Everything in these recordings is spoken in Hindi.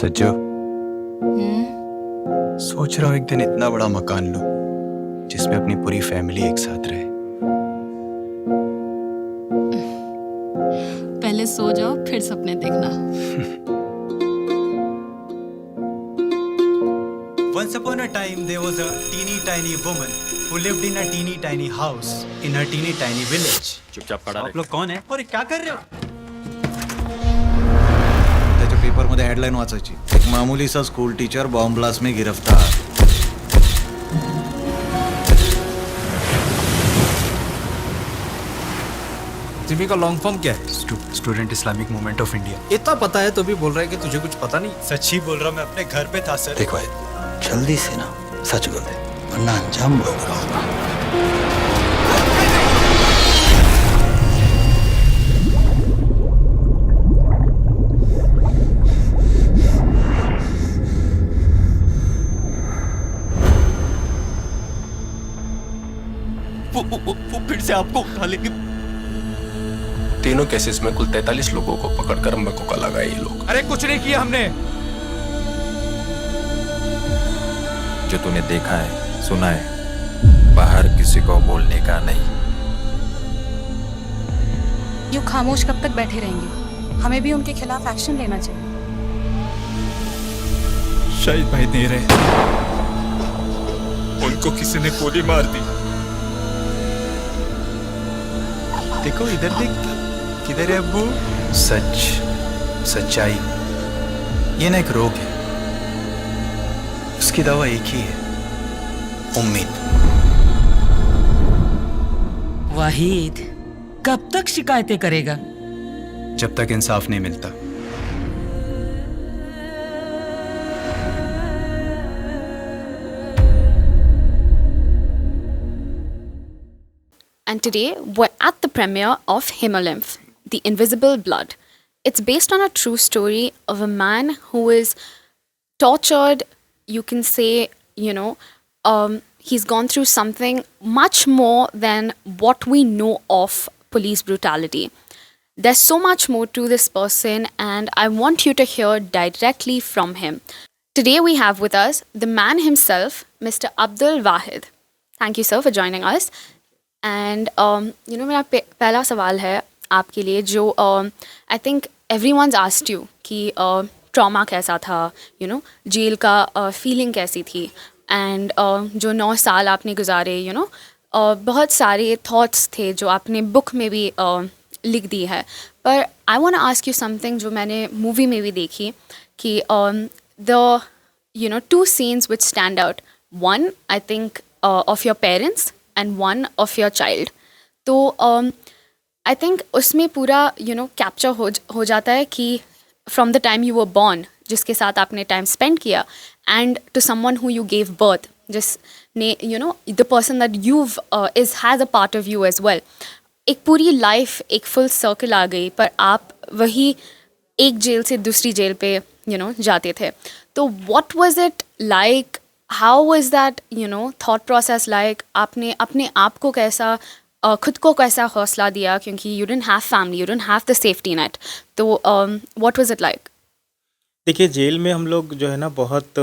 सज्जो, हम्म। सोच रहा हूँ एक दिन इतना बड़ा मकान लूं जिसमें अपनी पूरी फैमिली एक साथ रहे। पहले सो जाओ फिर सपने देखना। Once upon a time, there was a teeny tiny woman who lived in a teeny tiny house in a teeny tiny village. चुपचाप खड़ा आप लोग कौन है? और क्या कर रहे हो? त्याच्या पेपरमध्ये हेडलाईन वाचायची, एक मामूलीसा स्कूल टीचर बॉम्ब ब्लास्ट में गिरफ्तार. जिमी का लॉन्ग फॉर्म क्या है? Student Islamic movement of India. इतना पता है तो भी बोल रहा है कि तुझे कुछ पता नहीं. सच ही बोल रहा हूँ, मैं अपने घर पे था सर. देखो जल्दी से ना सच बोल दे वरना अंजाम बहुत बुरा होगा. वो फिर से आपको उठा लेंगे. तीनों केसेस में कुल 43 लोगों को पकड़कर मकोका लगाए ये लोग. अरे कुछ नहीं किया हमने. जो तूने देखा है सुना है बाहर किसी को बोलने का नहीं. यूं खामोश कब तक बैठे रहेंगे? हमें भी उनके खिलाफ एक्शन लेना चाहिए. शाहिद भाई नहीं रहे. उनको किसी ने गोली मार दी. देखो इधर देख, किधर है अब्बू? सच, सच्चाई, ये ना एक रोग है, उसकी दवा एक ही है, उम्मीद. वाहिद कब तक शिकायतें करेगा? जब तक इंसाफ नहीं मिलता. And today we're at the premiere of Himalymph, The Invisible Blood. It's based on a true story of a man who is tortured, you can say, he's gone through something much more than what we know of police brutality. There's so much more to this person, and I want you to hear directly from him. Today we have with us the man himself, Mr. Abdul Wahid. Thank you, sir, for joining us. And मेरा पहला सवाल है आपके लिए, जो I think everyone's asked you कि ट्रॉमा कैसा था, जेल का फीलिंग कैसी थी, एंड जो 9 साल आपने गुजारे, बहुत सारे थॉट्स थे जो आपने बुक में भी लिख दी है. पर I want to ask you something जो मैंने मूवी में भी देखी कि the 2 scenes which stand out. One, I think, of your parents and one of your child. तो आई थिंक उसमें पूरा कैप्चर हो जाता है कि from the time you were born, जिसके साथ आपने टाइम स्पेंड किया, and to someone who you gave birth, जिसने the person that you is has a part of you as well. एक पूरी लाइफ, एक फुल सर्कल आ गई, पर आप वही एक जेल से दूसरी जेल पे जाते थे. तो what was it like? How was that, thought process like? आपने अपने आप को कैसा, खुद को कैसा हौसला दिया, क्योंकि you didn't have family, you didn't have the safety net. तो what was it like? देखिए, जेल में हम लोग जो है ना बहुत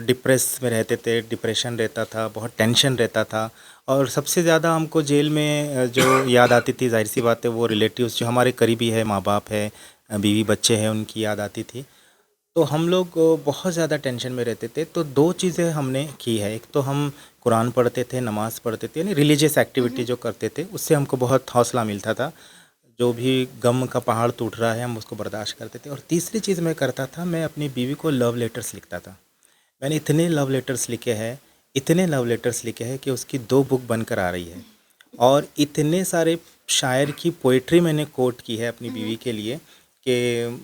डिप्रेस में रहते थे, डिप्रेशन रहता था, बहुत टेंशन रहता था. और सबसे ज़्यादा हमको जेल में जो याद आती थी, जाहिर सी बात है, वो रिलेटिव्स जो हमारे करीबी है, माँ बाप है, बीवी बच्चे हैं, उनकी याद आती थी. तो हम लोग बहुत ज़्यादा टेंशन में रहते थे. तो 2 चीज़ें हमने की है. एक तो हम कुरान पढ़ते थे, नमाज़ पढ़ते थे, यानी रिलीजियस एक्टिविटी जो करते थे, उससे हमको बहुत हौसला मिलता था. जो भी गम का पहाड़ टूट रहा है हम उसको बर्दाश्त करते थे. और तीसरी चीज़ मैं करता था, मैं अपनी बीवी को लव लेटर्स लिखता था. मैंने इतने लव लेटर्स लिखे हैं कि उसकी 2 बुक बनकर आ रही है. और इतने सारे शायर की पोइट्री मैंने कोट की है अपनी बीवी के लिए कि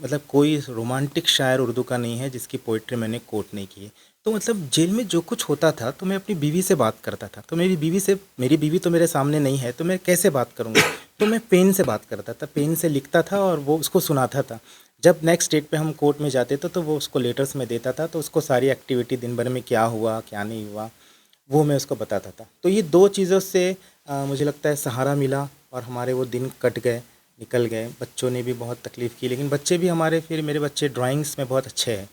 मतलब कोई रोमांटिक शायर उर्दू का नहीं है जिसकी पोइट्री मैंने कोट नहीं की है. तो मतलब जेल में जो कुछ होता था तो मैं अपनी बीवी से बात करता था. तो मेरी बीवी तो मेरे सामने नहीं है, तो मैं कैसे बात करूँगा? तो मैं पेन से बात करता था, पेन से लिखता था और वो उसको सुनाता था. जब नेक्स्ट डेट पे हम कोर्ट में जाते थे तो वो उसको लेटर्स में देता था. तो उसको सारी एक्टिविटी दिन भर में क्या हुआ क्या नहीं हुआ वो मैं उसको बताता था. तो ये 2 चीज़ों से मुझे लगता है सहारा मिला और हमारे वो दिन कट गए, निकल गए. बच्चों ने भी बहुत तकलीफ़ की, लेकिन बच्चे भी हमारे, फिर मेरे बच्चे ड्राइंग्स में बहुत अच्छे हैं.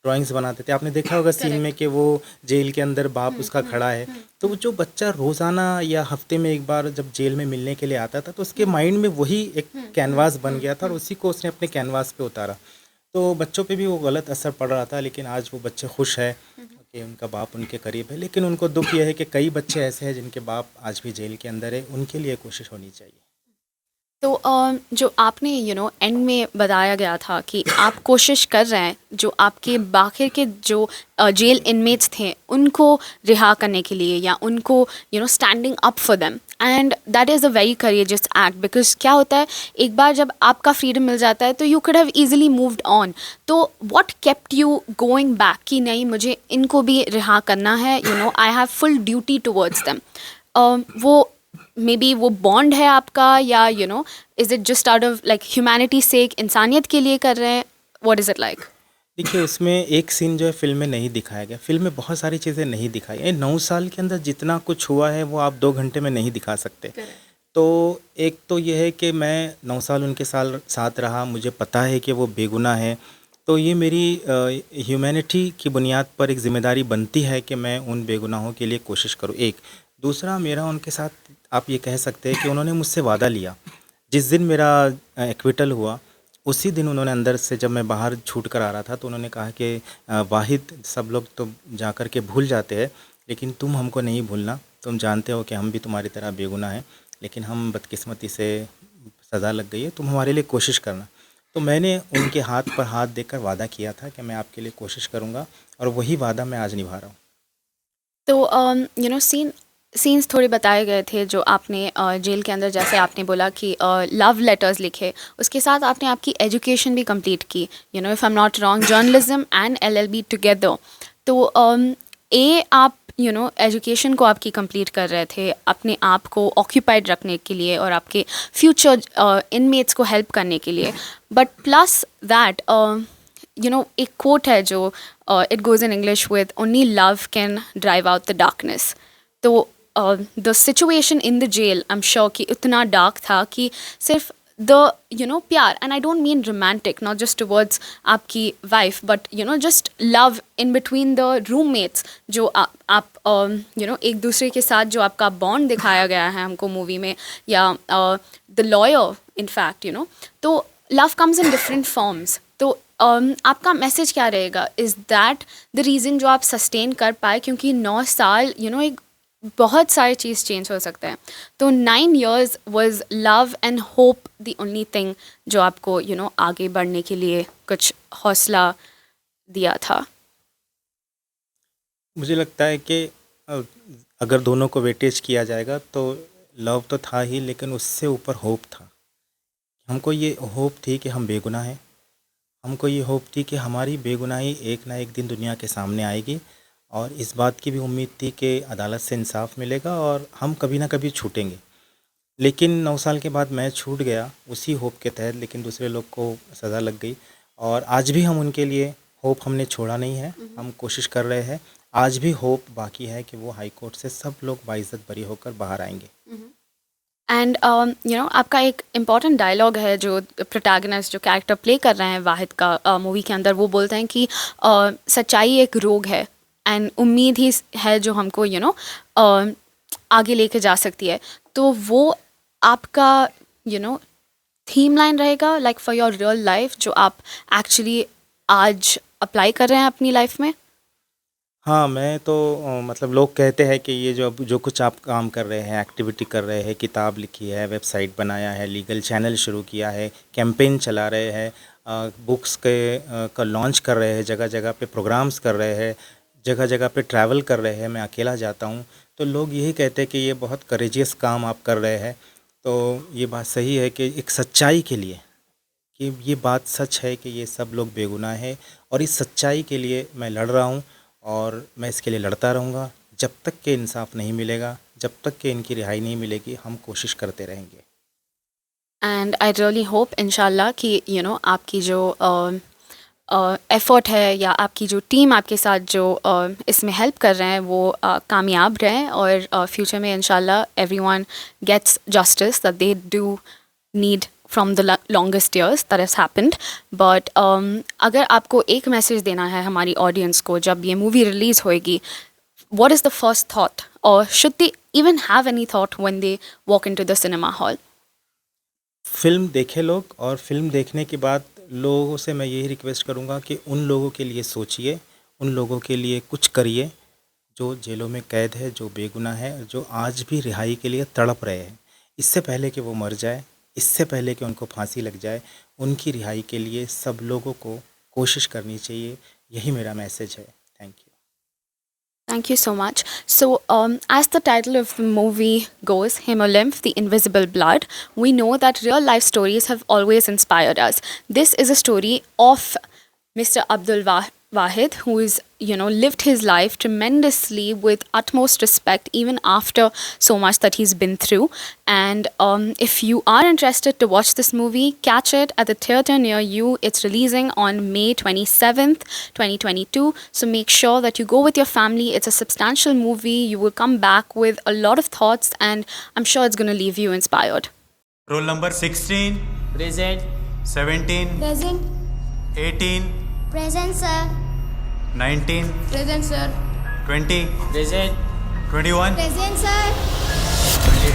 ड्राइंग्स बनाते थे। आपने देखा होगा सीन में कि वो जेल के अंदर बाप उसका खड़ा है, तो वो जो बच्चा रोज़ाना या हफ्ते में एक बार जब जेल में मिलने के लिए आता था तो उसके माइंड में वही एक कैनवास बन गया था और उसी को उसने अपने कैनवास पे उतारा। तो बच्चों पे भी वो गलत असर पड़ रहा था, लेकिन आज वो बच्चे खुश हैं कि उनका बाप उनके करीब है। लेकिन उनको दुख यह है कि कई बच्चे ऐसे हैं जिनके बाप आज भी जेल के अंदर है, उनके लिए कोशिश होनी चाहिए। तो जो आपने एंड में बताया गया था कि आप कोशिश कर रहे हैं जो आपके बाकी के जो जेल इनमेट्स थे उनको रिहा करने के लिए या उनको standing up for them, and that is a very courageous act. Because क्या होता है, एक बार जब आपका फ्रीडम मिल जाता है तो you could have easily moved on. तो what kept you going back कि नहीं मुझे इनको भी रिहा करना है, I have full duty towards them. वो मे बी वो बॉन्ड है आपका या is it just out of like humanity sake, इंसानियत के लिए कर रहे हैं, व्हाट इज़ इट लाइक? देखिए, उसमें एक सीन जो है फिल्म में नहीं दिखाया गया। फिल्म में बहुत सारी चीज़ें नहीं दिखाई हैं। 9 साल के अंदर जितना कुछ हुआ है वो आप 2 घंटे में नहीं दिखा सकते। तो एक तो ये है कि मैं 9 साल उनके साथ रहा, मुझे पता है कि वो बेगुनाह है, तो ये मेरी ह्यूमैनिटी की बुनियाद पर एक ज़िम्मेदारी बनती है कि मैं उन बेगुनाहों के लिए कोशिश करूँ। एक दूसरा, मेरा उनके साथ आप ये कह सकते हैं कि उन्होंने मुझसे वादा लिया। जिस दिन मेरा एक्विटल हुआ उसी दिन उन्होंने अंदर से, जब मैं बाहर छूट कर आ रहा था, तो उन्होंने कहा कि वाहिद, सब लोग तो जा कर के भूल जाते हैं लेकिन तुम हमको नहीं भूलना। तुम जानते हो कि हम भी तुम्हारी तरह बेगुनाह हैं, लेकिन हम बदकिस्मती से सज़ा लग गई है, तुम हमारे लिए कोशिश करना। तो मैंने उनके हाथ पर हाथ देकर वादा किया था कि मैं आपके लिए कोशिश करूँगा, और वही वादा मैं आज निभा रहा हूँ। तो सीन्स थोड़े बताए गए थे जो आपने जेल के अंदर, जैसे आपने बोला कि लव लेटर्स लिखे, उसके साथ आपने आपकी एजुकेशन भी कंप्लीट की, if I am not wrong, journalism and LLB together. तो आप एजुकेशन को आपकी कंप्लीट कर रहे थे अपने आप को ऑक्यूपाइड रखने के लिए और आपके फ्यूचर इनमेट्स को हेल्प करने के लिए, बट प्लस दैट एक कोट है जो it goes in English with only love can drive out the darkness. तो the situation in the jail, I am sure कि इतना डार्क था कि सिर्फ द प्यार, and I don't mean romantic, not just towards आपकी wife, but just love in between the roommates, जो आप एक दूसरे के साथ जो आपका बॉन्ड दिखाया गया है हमको मूवी में, या द लॉयर इन फैक्ट, तो love comes in different forms. तो आपका मैसेज क्या रहेगा? इज़ दैट द रीज़न जो आप सस्टेन कर पाए? क्योंकि 9 साल एक बहुत सारी चीज़ चेंज हो सकता है, तो 9 years was love and hope the only thing जो आपको आगे बढ़ने के लिए कुछ हौसला दिया था? मुझे लगता है कि अगर दोनों को वेटेज किया जाएगा तो लव तो था ही, लेकिन उससे ऊपर होप था। हमको ये होप थी कि हम बेगुनाह हैं, हमको ये होप थी कि हमारी बेगुनाही एक ना एक दिन दुनिया के सामने आएगी, और इस बात की भी उम्मीद थी कि अदालत से इंसाफ मिलेगा और हम कभी ना कभी छूटेंगे। लेकिन 9 साल के बाद मैं छूट गया उसी होप के तहत, लेकिन दूसरे लोग को सज़ा लग गई, और आज भी हम उनके लिए होप हमने छोड़ा नहीं है, हम कोशिश कर रहे हैं। आज भी होप बाकी है कि वो हाई कोर्ट से सब लोग बाइज़्ज़त बरी होकर बाहर आएंगे। एंड आपका एक इम्पॉर्टेंट डायलॉग है जो प्रोटैगनिस्ट जो कैरेक्टर प्ले कर रहे हैं वाहिद का मूवी के अंदर, वो बोलते हैं कि सच्चाई एक रोग है एंड उम्मीद ही है जो हमको आगे लेके जा सकती है। तो वो आपका थीम लाइन रहेगा like for your real life, जो आप एक्चुअली आज अप्लाई कर रहे हैं अपनी लाइफ में? हाँ, मैं तो मतलब लोग कहते हैं कि ये जो कुछ आप काम कर रहे हैं, एक्टिविटी कर रहे हैं, किताब लिखी है, वेबसाइट बनाया है, लीगल चैनल शुरू किया है, कैंपेन चला रहे हैं, बुक्स का लॉन्च कर रहे हैं, जगह जगह पे प्रोग्राम्स कर रहे हैं, जगह जगह पे ट्रैवल कर रहे हैं, मैं अकेला जाता हूँ, तो लोग यही कहते हैं कि ये बहुत करेजियस काम आप कर रहे हैं। तो ये बात सही है कि एक सच्चाई के लिए, कि ये बात सच है कि ये सब लोग बेगुनाह हैं, और इस सच्चाई के लिए मैं लड़ रहा हूँ और मैं इसके लिए लड़ता रहूँगा जब तक कि इंसाफ नहीं मिलेगा, जब तक कि इनकी रिहाई नहीं मिलेगी, हम कोशिश करते रहेंगे। एंड आई रियली होप इंशाल्लाह कि आपकी जो एफ़र्ट है या आपकी जो टीम आपके साथ जो इसमें हेल्प कर रहे हैं वो कामयाब रहें, और फ्यूचर में इंशाल्लाह everyone gets justice that they do need from the longest years that has happened. But अगर आपको एक मैसेज देना है हमारी ऑडियंस को जब ये मूवी रिलीज होएगी, what is the first thought, or should they even have any thought when they walk into the cinema hall? Film देखे लोग, और फिल्म देखने के बाद लोगों से मैं यही रिक्वेस्ट करूँगा कि उन लोगों के लिए सोचिए, उन लोगों के लिए कुछ करिए जो जेलों में कैद है, जो बेगुनाह है, जो आज भी रिहाई के लिए तड़प रहे हैं। इससे पहले कि वो मर जाए, इससे पहले कि उनको फांसी लग जाए, उनकी रिहाई के लिए सब लोगों को कोशिश करनी चाहिए। यही मेरा मैसेज है। Thank you. Thank you so much. So, as the title of the movie goes, Hemolymph, The Invisible Blood, we know that real life stories have always inspired us. This is a story of Mr. Abdul Wahid, who is, lived his life tremendously with utmost respect, even after so much that he's been through. And if you are interested to watch this movie, catch it at the theatre near you. It's releasing on May 27th, 2022. So make sure that you go with your family. It's a substantial movie. You will come back with a lot of thoughts, and I'm sure it's going to leave you inspired. Roll number 16. Present. 17. Present. 18. Present, sir. 19. Present, sir. 20. Present. 21. Present, sir. 22.